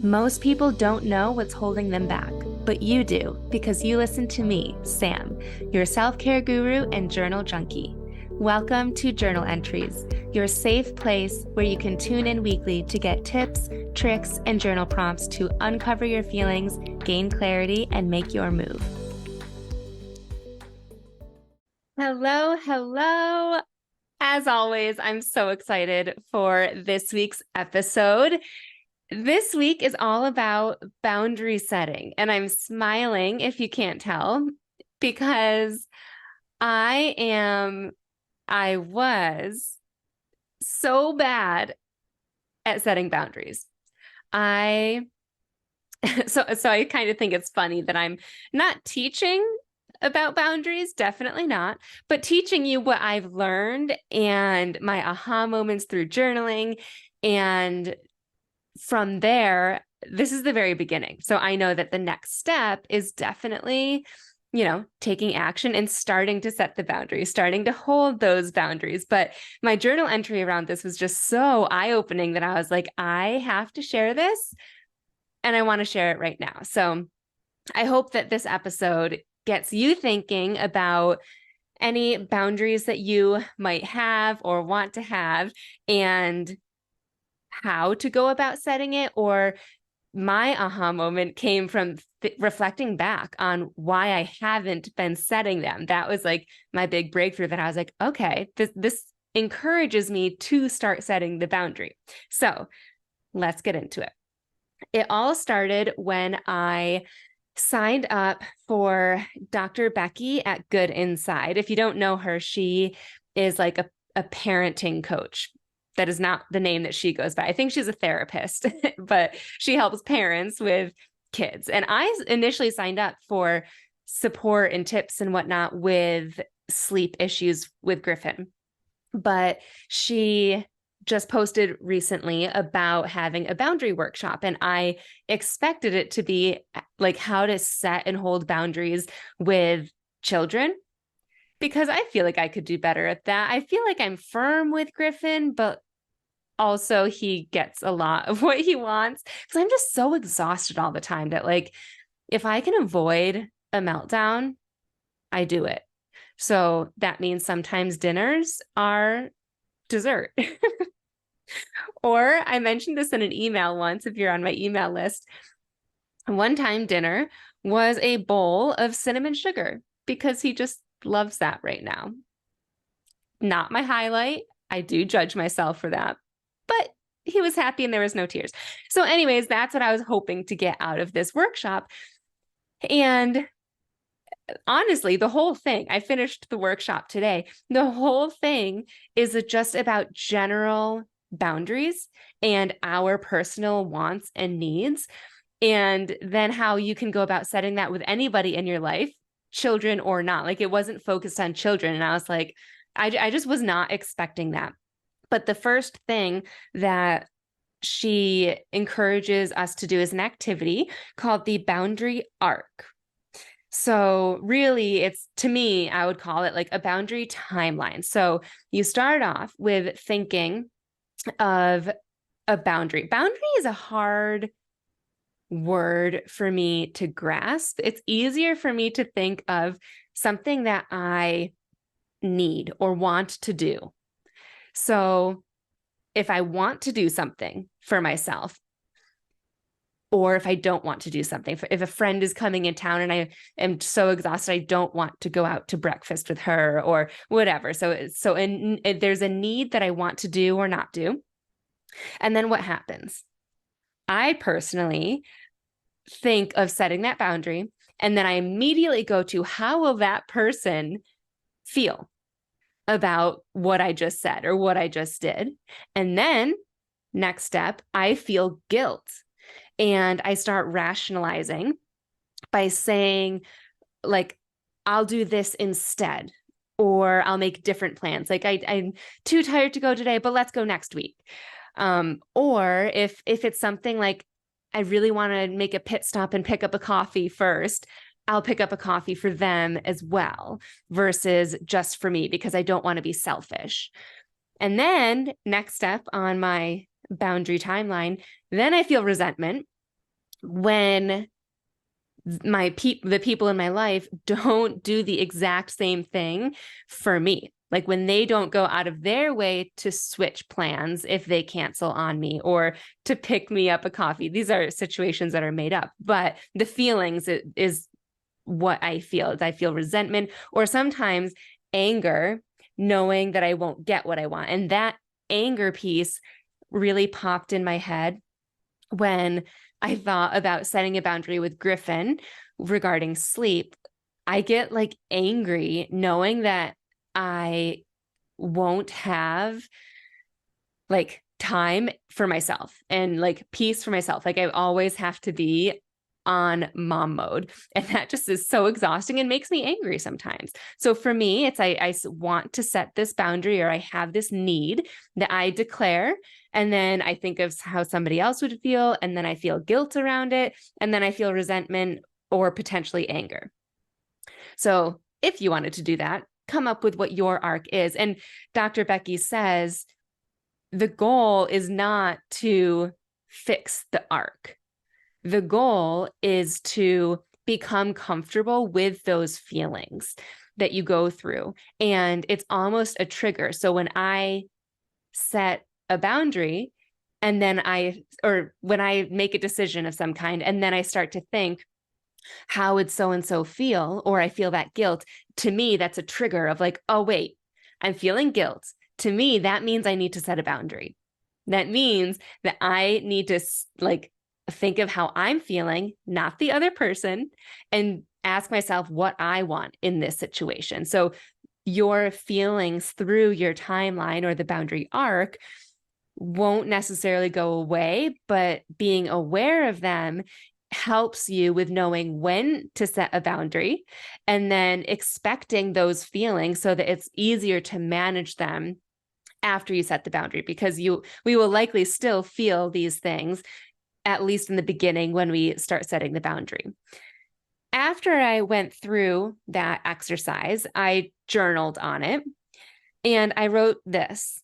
Most people don't know what's holding them back, but you do because you listen to me, Sam, your self-care guru and journal junkie. Welcome to Journal Entries, your safe place where you can tune in weekly to get tips, tricks, and journal prompts to uncover your feelings, gain clarity, and make your move. Hello, hello. As always, I'm so excited for this week's episode. This week is all about boundary setting, and I'm smiling if you can't tell because I was so bad at setting boundaries. So I kind of think it's funny that I'm not teaching about boundaries, definitely not, but teaching you what I've learned and my aha moments through journaling. And from there, this is the very beginning. So I know that the next step is definitely, taking action and starting to set the boundaries, starting to hold those boundaries. But my journal entry around this was just so eye-opening that I was like, I have to share this and I want to share it right now. So I hope that this episode gets you thinking about any boundaries that you might have or want to have and how to go about setting it. Or my aha moment came from reflecting back on why I haven't been setting them. That was like my big breakthrough that I was like, okay, this encourages me to start setting the boundary. So let's get into it. It all started when I signed up for Dr. Becky at Good Inside. If you don't know her, she is like a parenting coach. That is not the name that she goes by. I think she's a therapist, but she helps parents with kids. And I initially signed up for support and tips and whatnot with sleep issues with Griffin. But she just posted recently about having a boundary workshop, and I expected it to be like how to set and hold boundaries with children, because I feel like I could do better at that. I feel like I'm firm with Griffin, but also he gets a lot of what he wants because I'm just so exhausted all the time that like if I can avoid a meltdown, I do it. So that means sometimes dinners are dessert. Or I mentioned this in an email once, if you're on my email list. One time dinner was a bowl of cinnamon sugar because he just loves that right now. Not my highlight. I do judge myself for that, but he was happy and there was no tears. So anyways, that's what I was hoping to get out of this workshop. And honestly, the whole thing, I finished the workshop today. The whole thing is just about general boundaries and our personal wants and needs, and then how you can go about setting that with anybody in your life, children or not. Like it wasn't focused on children. And I was like, I just was not expecting that. But the first thing that she encourages us to do is an activity called the boundary arc. So really, it's, to me, I would call it like a boundary timeline. So you start off with thinking of a boundary. Boundary is a hard word for me to grasp. It's easier for me to think of something that I need or want to do. So if I want to do something for myself, or if I don't want to do something, if a friend is coming in town and I am so exhausted, I don't want to go out to breakfast with her or whatever. So there's a need that I want to do or not do. And then what happens? I personally think of setting that boundary, and then I immediately go to how will that person feel about what I just said or what I just did. And then next step, I feel guilt. And I start rationalizing by saying, like, I'll do this instead, or I'll make different plans. Like I'm too tired to go today, but let's go next week. Or if it's something like I really want to make a pit stop and pick up a coffee first, I'll pick up a coffee for them as well versus just for me because I don't want to be selfish. And then next step on my boundary timeline, then I feel resentment when the people in my life don't do the exact same thing for me. Like when they don't go out of their way to switch plans if they cancel on me or to pick me up a coffee. These are situations that are made up, but the feelings is what I feel. I feel resentment or sometimes anger, knowing that I won't get what I want. And that anger piece really popped in my head when I thought about setting a boundary with Griffin regarding sleep. I get like angry knowing that I won't have like time for myself and like peace for myself. Like I always have to be on mom mode. And that just is so exhausting and makes me angry sometimes. So for me, it's I want to set this boundary or I have this need that I declare. And then I think of how somebody else would feel. And then I feel guilt around it. And then I feel resentment or potentially anger. So if you wanted to do that, come up with what your arc is. And Dr. Becky says the goal is not to fix the arc. The goal is to become comfortable with those feelings that you go through. And it's almost a trigger. So when I set a boundary and then when I make a decision of some kind, and then I start to think, how would so-and-so feel? Or I feel that guilt. To me, that's a trigger of like, oh, wait, I'm feeling guilt. To me, that means I need to set a boundary. That means that I need to like think of how I'm feeling, not the other person, and ask myself what I want in this situation. So your feelings through your timeline or the boundary arc won't necessarily go away, but being aware of them helps you with knowing when to set a boundary and then expecting those feelings so that it's easier to manage them after you set the boundary, because we will likely still feel these things, at least in the beginning when we start setting the boundary. After I went through that exercise, I journaled on it and I wrote this.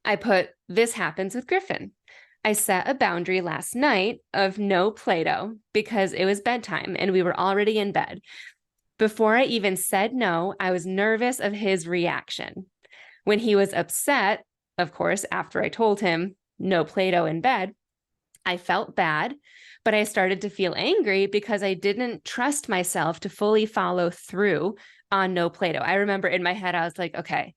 I put, this happens with Griffin. I set a boundary last night of no Play-Doh because it was bedtime and we were already in bed. Before I even said no, I was nervous of his reaction. When he was upset, of course, after I told him no Play-Doh in bed, I felt bad, but I started to feel angry because I didn't trust myself to fully follow through on no Play-Doh. I remember in my head, I was like, okay,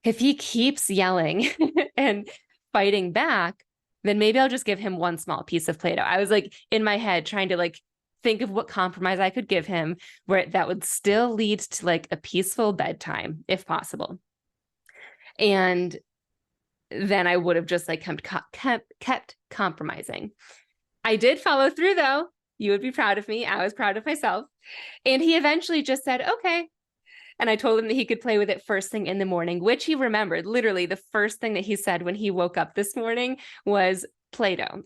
if he keeps yelling and fighting back, then maybe I'll just give him one small piece of Play-Doh. I was like in my head trying to like think of what compromise I could give him where that would still lead to like a peaceful bedtime if possible. And then I would have just like kept compromising. I did follow through though. You would be proud of me. I was proud of myself. And he eventually just said, okay. And I told him that he could play with it first thing in the morning, which he remembered. Literally the first thing that he said when he woke up this morning was Play-Doh.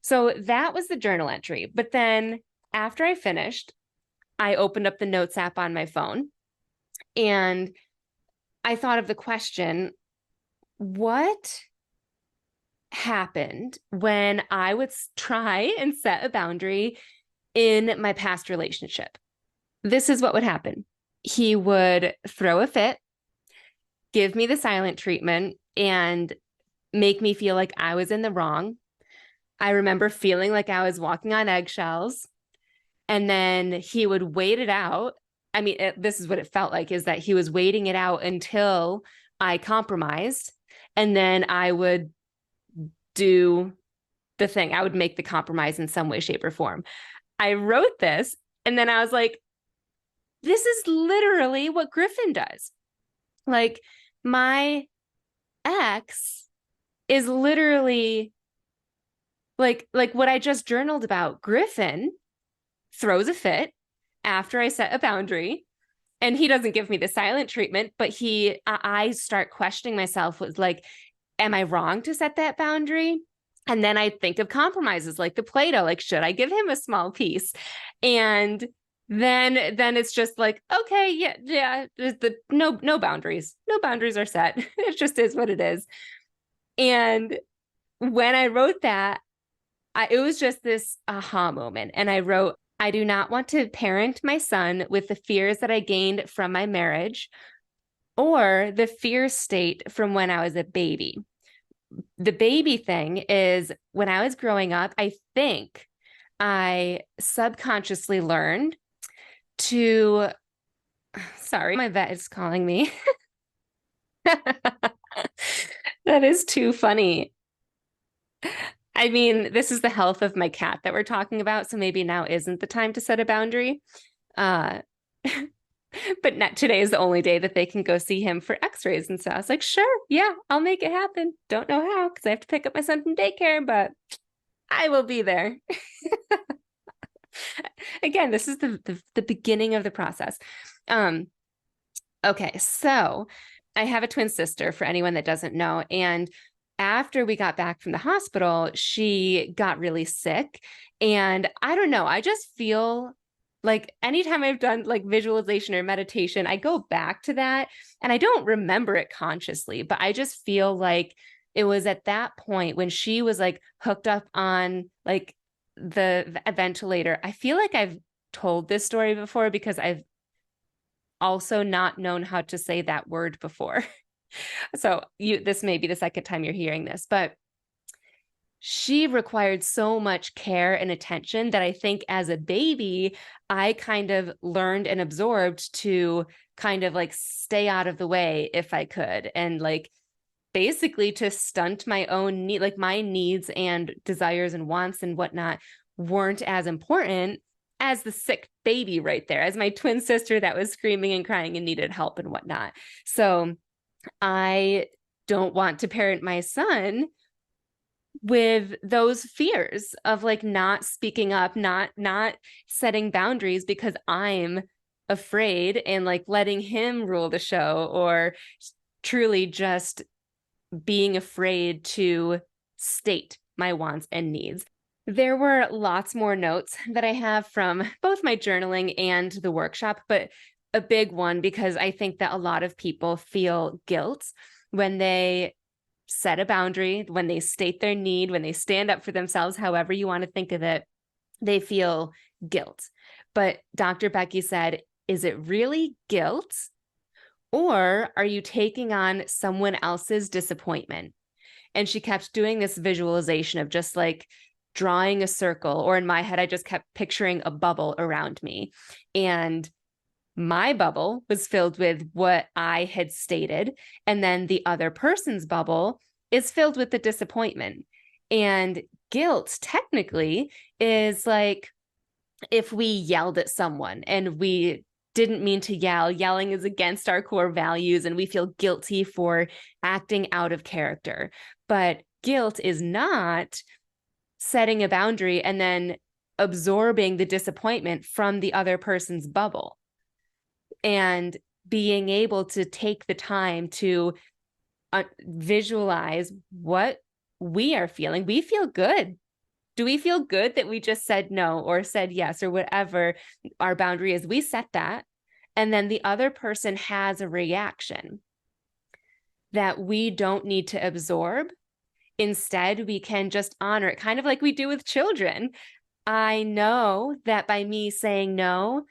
So that was the journal entry. But then after I finished, I opened up the notes app on my phone and I thought of the question, what happened when I would try and set a boundary in my past relationship? This is what would happen. He would throw a fit, give me the silent treatment, and make me feel like I was in the wrong. I remember feeling like I was walking on eggshells, and then he would wait it out. I mean, this is what it felt like, is that he was waiting it out until I compromised, and then I would do the thing. I would make the compromise in some way, shape, or form. I wrote this, and then I was like, this is literally what Griffin does. Like, my ex is literally like what I just journaled about. Griffin throws a fit after I set a boundary, and he doesn't give me the silent treatment, but I start questioning myself with like, am I wrong to set that boundary? And then I think of compromises like the Play-Doh, like, should I give him a small piece? And then it's just like, okay, yeah, no boundaries. No boundaries are set. It just is what it is. And when I wrote that, it was just this aha moment. And I wrote, I do not want to parent my son with the fears that I gained from my marriage or the fear state from when I was a baby. The baby thing is when I was growing up, I think I subconsciously learned to, sorry, my vet is calling me. That is too funny. I mean, this is the health of my cat that we're talking about, so maybe now isn't the time to set a boundary. Uh, but not, today is the only day that they can go see him for x-rays. And so I was like, sure, yeah, I'll make it happen. Don't know how because I have to pick up my son from daycare, but I will be there. Again, this is the beginning of the process. Okay, so I have a twin sister for anyone that doesn't know. And after we got back from the hospital, she got really sick. And I don't know, I just feel like anytime I've done like visualization or meditation, I go back to that and I don't remember it consciously, but I just feel like it was at that point when she was like hooked up on like the ventilator. I feel like I've told this story before because I've also not known how to say that word before. So this may be the second time you're hearing this, but she required so much care and attention that I think as a baby, I kind of learned and absorbed to kind of like stay out of the way if I could. And like basically to stunt my own need, like my needs and desires and wants and whatnot weren't as important as the sick baby right there, as my twin sister that was screaming and crying and needed help and whatnot. So I don't want to parent my son with those fears of like not speaking up, not setting boundaries because I'm afraid and like letting him rule the show, or truly just being afraid to state my wants and needs. There were lots more notes that I have from both my journaling and the workshop, but a big one, because I think that a lot of people feel guilt when they set a boundary, when they state their need, when they stand up for themselves, however you want to think of it, they feel guilt. But Dr. Becky said, is it really guilt? Or are you taking on someone else's disappointment? And she kept doing this visualization of just like drawing a circle, or in my head, I just kept picturing a bubble around me. And my bubble was filled with what I had stated. And then the other person's bubble is filled with the disappointment. And guilt technically is like if we yelled at someone and we didn't mean to yell. Yelling is against our core values and we feel guilty for acting out of character. But guilt is not setting a boundary and then absorbing the disappointment from the other person's bubble and being able to take the time to visualize what we are feeling. We feel good. Do we feel good that we just said no or said yes or whatever our boundary is? We set that. And then the other person has a reaction that we don't need to absorb. Instead, we can just honor it, kind of like we do with children. I know that by me saying no,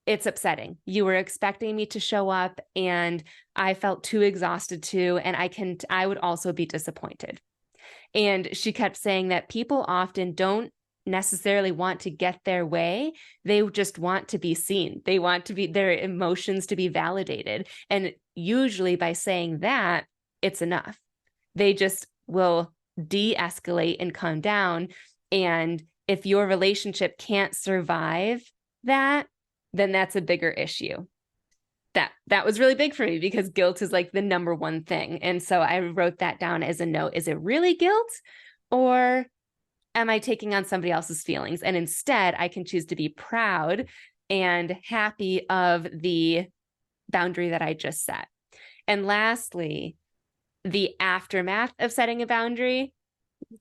it's upsetting. You were expecting me to show up and I felt too exhausted to, and I would also be disappointed. And she kept saying that people often don't necessarily want to get their way. They just want to be seen. They want to be their emotions to be validated. And usually by saying that, it's enough. They just will de-escalate and calm down. And if your relationship can't survive that, then that's a bigger issue. That was really big for me because guilt is like the number one thing. And so I wrote that down as a note. Is it really guilt, or am I taking on somebody else's feelings? And instead, I can choose to be proud and happy of the boundary that I just set. And lastly, the aftermath of setting a boundary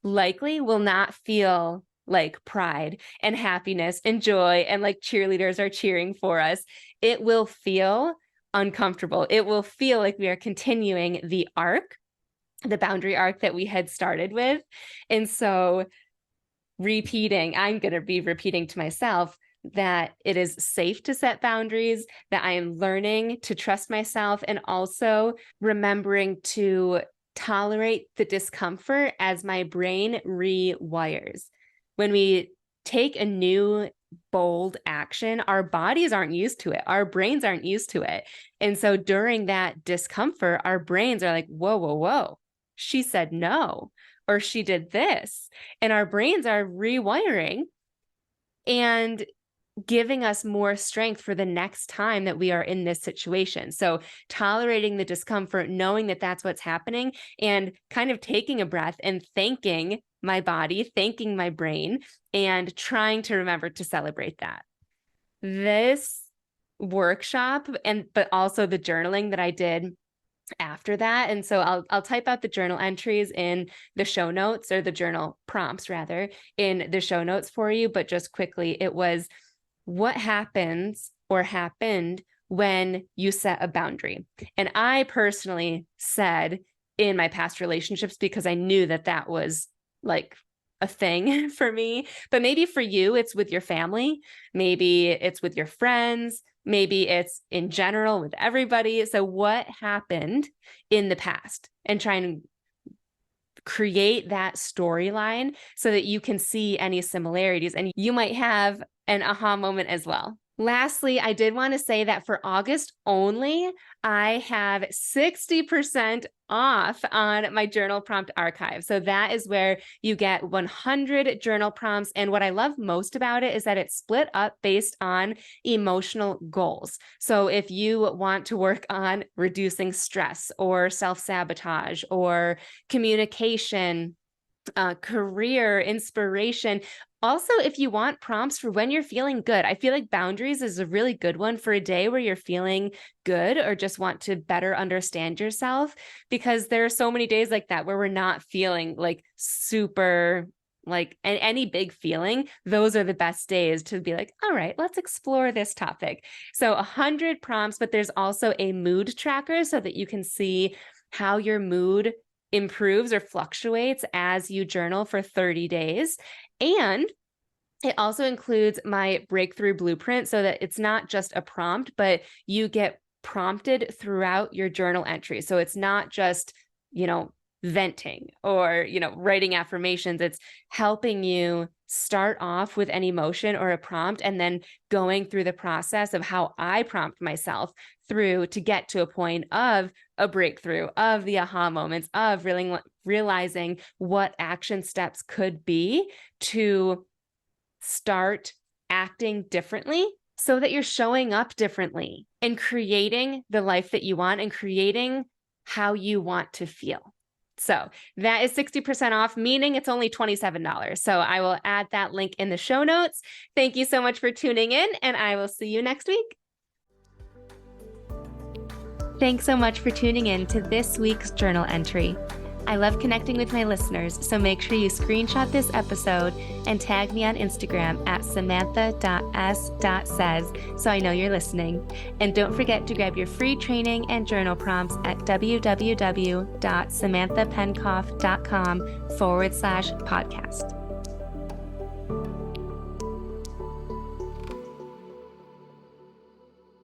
likely will not feel like pride and happiness and joy and like cheerleaders are cheering for us. It will feel uncomfortable. It will feel like we are continuing the arc, the boundary arc that we had started with. And so I'm going to be repeating to myself that it is safe to set boundaries, that I am learning to trust myself, and also remembering to tolerate the discomfort as my brain rewires. When we take a new bold action, our bodies aren't used to it. Our brains aren't used to it. And so during that discomfort, our brains are like, whoa, whoa, whoa, she said no, or she did this. And our brains are rewiring and giving us more strength for the next time that we are in this situation. So tolerating the discomfort, knowing that that's what's happening, and kind of taking a breath and thanking my body, thanking my brain, and trying to remember to celebrate that. This workshop, but also the journaling that I did after that. And so I'll type out the journal entries in the show notes, or the journal prompts rather, in the show notes for you. But just quickly, it was what happens or happened when you set a boundary. And I personally said in my past relationships, because I knew that that was like a thing for me, but maybe for you, it's with your family, maybe it's with your friends, maybe it's in general with everybody. So what happened in the past, and try and create that storyline so that you can see any similarities, and you might have an aha moment as well. Lastly, I did want to say that for August only, I have 60% off on my journal prompt archive. So that is where you get 100 journal prompts. And what I love most about it is that it's split up based on emotional goals. So if you want to work on reducing stress or self-sabotage or communication, career, inspiration. Also, if you want prompts for when you're feeling good, I feel like boundaries is a really good one for a day where you're feeling good or just want to better understand yourself, because there are so many days like that where we're not feeling like super like any big feeling. Those are the best days to be like, all right, let's explore this topic. So 100 prompts, but there's also a mood tracker so that you can see how your mood improves or fluctuates as you journal for 30 days. And it also includes my breakthrough blueprint, so that it's not just a prompt, but you get prompted throughout your journal entry. So it's not just, venting or, writing affirmations. It's helping you start off with an emotion or a prompt, and then going through the process of how I prompt myself through to get to a point of a breakthrough, of the aha moments, of really realizing what action steps could be to start acting differently, so that you're showing up differently and creating the life that you want and creating how you want to feel. So that is 60% off, meaning it's only $27. So I will add that link in the show notes. Thank you so much for tuning in, and I will see you next week. Thanks so much for tuning in to this week's journal entry. I love connecting with my listeners, so make sure you screenshot this episode and tag me on Instagram at samantha.s.says so I know you're listening. And don't forget to grab your free training and journal prompts at www.samanthapenkoff.com/podcast.